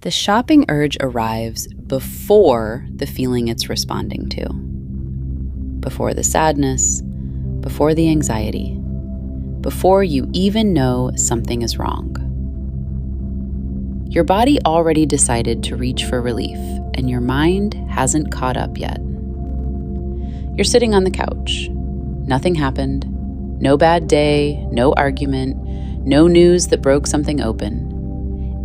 The shopping urge arrives before the feeling it's responding to, before the sadness, before the anxiety, before you even know something is wrong. Your body already decided to reach for relief, and your mind hasn't caught up yet. You're sitting on the couch. Nothing happened. No bad day, no argument, no news that broke something open.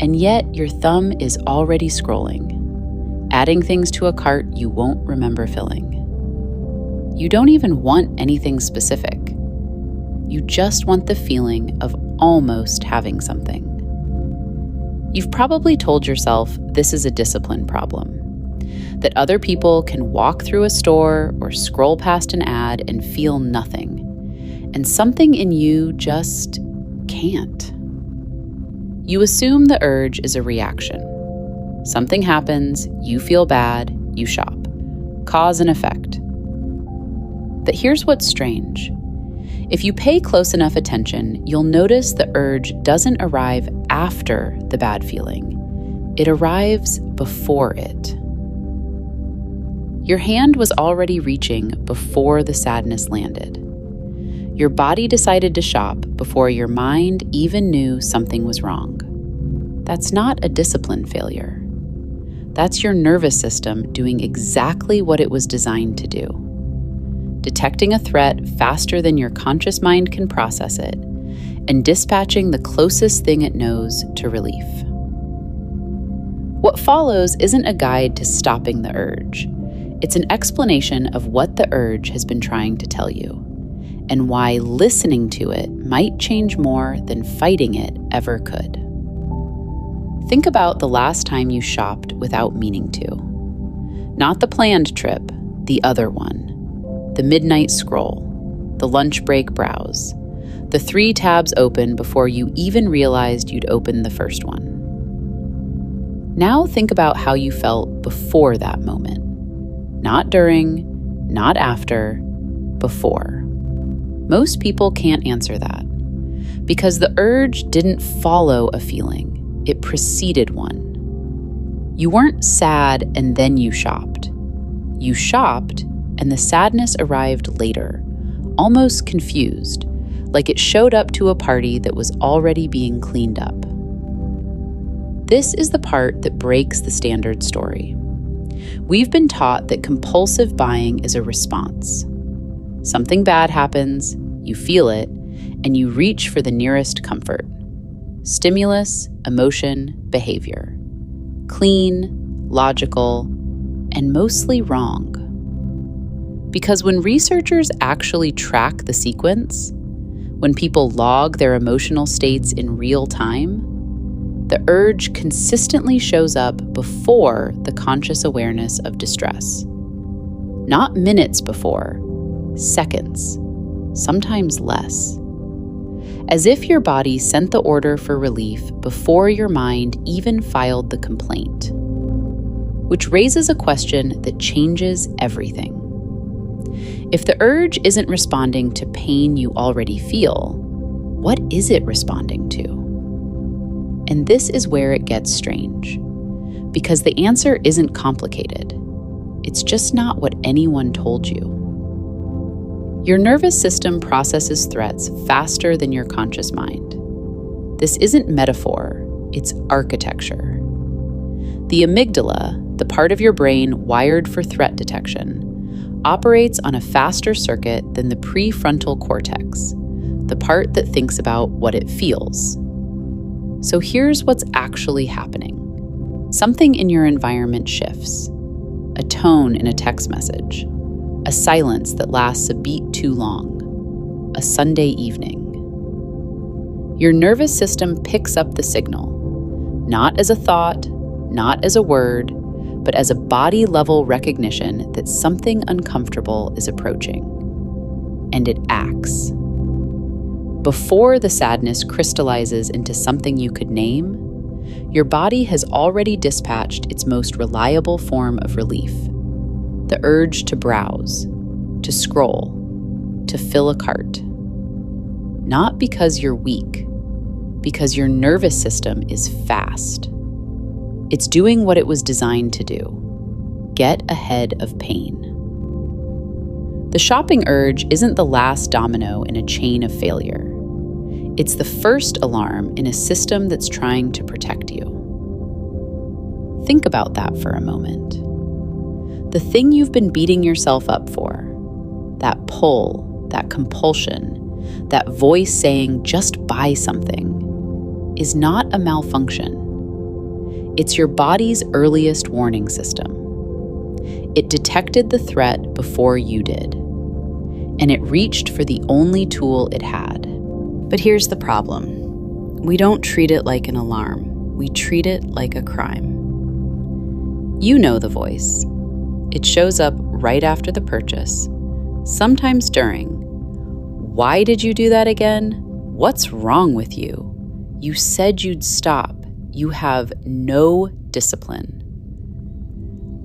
And yet your thumb is already scrolling, adding things to a cart you won't remember filling. You don't even want anything specific. You just want the feeling of almost having something. You've probably told yourself this is a discipline problem, that other people can walk through a store or scroll past an ad and feel nothing, and something in you just can't. You assume the urge is a reaction. Something happens, you feel bad, you shop. Cause and effect. But here's what's strange. If you pay close enough attention, you'll notice the urge doesn't arrive after the bad feeling. It arrives before it. Your hand was already reaching before the sadness landed. Your body decided to shop before your mind even knew something was wrong. That's not a discipline failure. That's your nervous system doing exactly what it was designed to do. Detecting a threat faster than your conscious mind can process it, and dispatching the closest thing it knows to relief. What follows isn't a guide to stopping the urge. It's an explanation of what the urge has been trying to tell you, and why listening to it might change more than fighting it ever could. Think about the last time you shopped without meaning to. Not the planned trip, the other one. The midnight scroll, the lunch break browse, the 3 tabs open before you even realized you'd opened the first one. Now think about how you felt before that moment. Not during, not after, before. Most people can't answer that because the urge didn't follow a feeling, it preceded one. You weren't sad and then you shopped. You shopped and the sadness arrived later, almost confused, like it showed up to a party that was already being cleaned up. This is the part that breaks the standard story. We've been taught that compulsive buying is a response. Something bad happens, you feel it, and you reach for the nearest comfort. Stimulus, emotion, behavior. Clean, logical, and mostly wrong. Because when researchers actually track the sequence, when people log their emotional states in real time, the urge consistently shows up before the conscious awareness of distress. Not minutes before, seconds, sometimes less. As if your body sent the order for relief before your mind even filed the complaint. Which raises a question that changes everything. If the urge isn't responding to pain you already feel, what is it responding to? And this is where it gets strange, because the answer isn't complicated. It's just not what anyone told you. Your nervous system processes threats faster than your conscious mind. This isn't metaphor, it's architecture. The amygdala, the part of your brain wired for threat detection, operates on a faster circuit than the prefrontal cortex, the part that thinks about what it feels. So here's what's actually happening. Something in your environment shifts. A tone in a text message. A silence that lasts a beat too long. A Sunday evening. Your nervous system picks up the signal, not as a thought, not as a word, but as a body-level recognition that something uncomfortable is approaching. And it acts. Before the sadness crystallizes into something you could name, your body has already dispatched its most reliable form of relief. The urge to browse, to scroll, to fill a cart. Not because you're weak, because your nervous system is fast. It's doing what it was designed to do: get ahead of pain. The shopping urge isn't the last domino in a chain of failure. It's the first alarm in a system that's trying to protect you. Think about that for a moment. The thing you've been beating yourself up for, that pull, that compulsion, that voice saying, just buy something, is not a malfunction. It's your body's earliest warning system. It detected the threat before you did, and it reached for the only tool it had. But here's the problem. We don't treat it like an alarm. We treat it like a crime. You know the voice. It shows up right after the purchase, sometimes during. Why did you do that again? What's wrong with you? You said you'd stop. You have no discipline.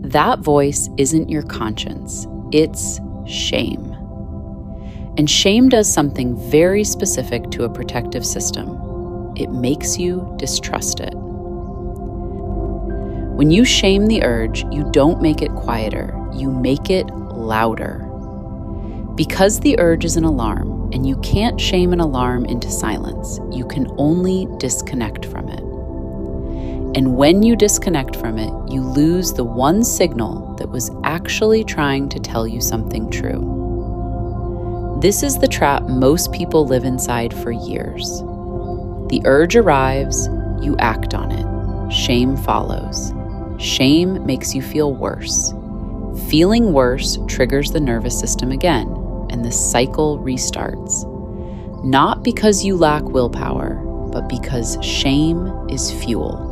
That voice isn't your conscience. It's shame. And shame does something very specific to a protective system. It makes you distrust it. When you shame the urge, you don't make it quieter, you make it louder. Because the urge is an alarm, and you can't shame an alarm into silence, you can only disconnect from it. And when you disconnect from it, you lose the one signal that was actually trying to tell you something true. This is the trap most people live inside for years. The urge arrives, you act on it. Shame follows. Shame makes you feel worse. Feeling worse triggers the nervous system again, and the cycle restarts. Not because you lack willpower, but because shame is fuel.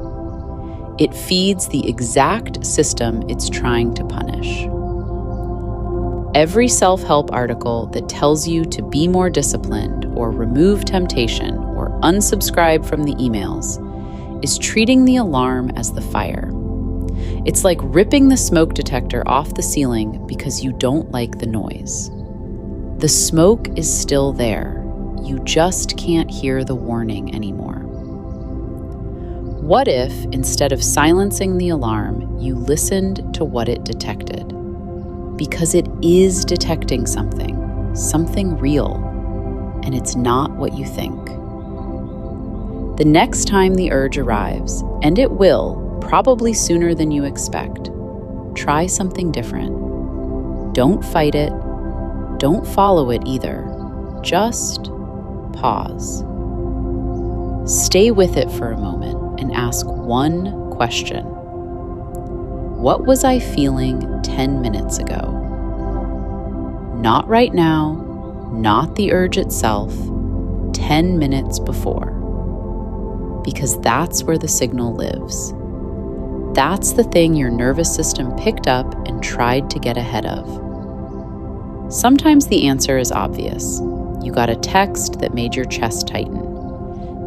It feeds the exact system it's trying to punish. Every self-help article that tells you to be more disciplined or remove temptation or unsubscribe from the emails is treating the alarm as the fire. It's like ripping the smoke detector off the ceiling because you don't like the noise. The smoke is still there. You just can't hear the warning anymore. What if, instead of silencing the alarm, you listened to what it detected? Because it is detecting something real, and it's not what you think. The next time the urge arrives, and it will, probably sooner than you expect, try something different. Don't fight it. Don't follow it either. Just pause. Stay with it for a moment and ask one question. What was I feeling 10 minutes ago? Not right now, not the urge itself, 10 minutes before. Because that's where the signal lives. That's the thing your nervous system picked up and tried to get ahead of. Sometimes the answer is obvious. You got a text that made your chest tighten.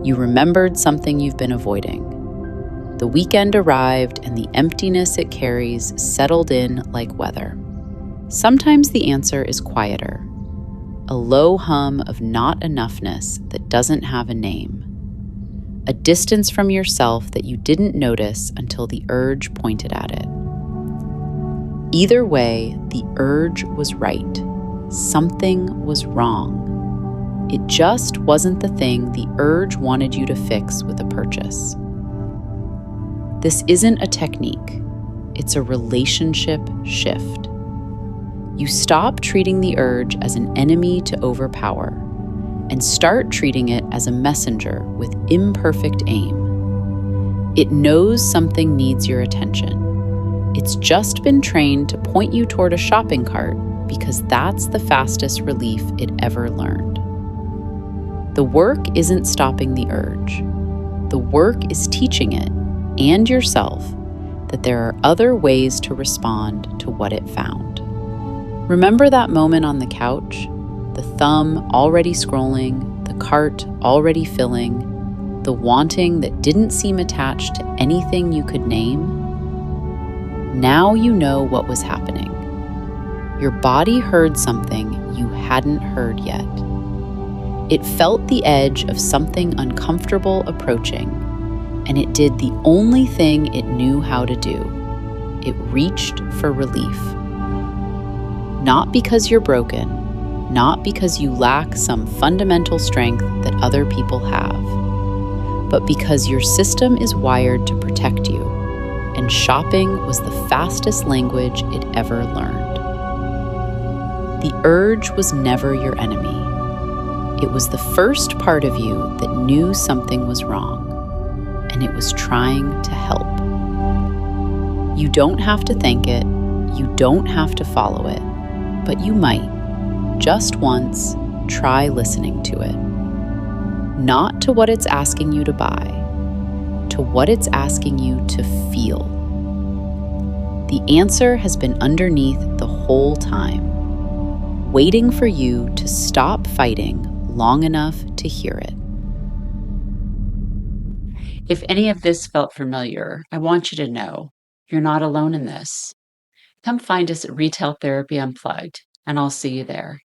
You remembered something you've been avoiding. The weekend arrived and the emptiness it carries settled in like weather. Sometimes the answer is quieter, a low hum of not enoughness that doesn't have a name, a distance from yourself that you didn't notice until the urge pointed at it. Either way, the urge was right. Something was wrong. It just wasn't the thing the urge wanted you to fix with a purchase. This isn't a technique, it's a relationship shift. You stop treating the urge as an enemy to overpower and start treating it as a messenger with imperfect aim. It knows something needs your attention. It's just been trained to point you toward a shopping cart because that's the fastest relief it ever learned. The work isn't stopping the urge. The work is teaching it and yourself that there are other ways to respond to what it found. Remember that moment on the couch? The thumb already scrolling, the cart already filling, the wanting that didn't seem attached to anything you could name? Now you know what was happening. Your body heard something you hadn't heard yet. It felt the edge of something uncomfortable approaching, and it did the only thing it knew how to do. It reached for relief. Not because you're broken, not because you lack some fundamental strength that other people have, but because your system is wired to protect you, and shopping was the fastest language it ever learned. The urge was never your enemy. It was the first part of you that knew something was wrong, and it was trying to help. You don't have to thank it, you don't have to follow it, but you might, just once, try listening to it. Not to what it's asking you to buy, to what it's asking you to feel. The answer has been underneath the whole time, waiting for you to stop fighting long enough to hear it. If any of this felt familiar, I want you to know you're not alone in this. Come find us at Retail Therapy Unplugged, and I'll see you there.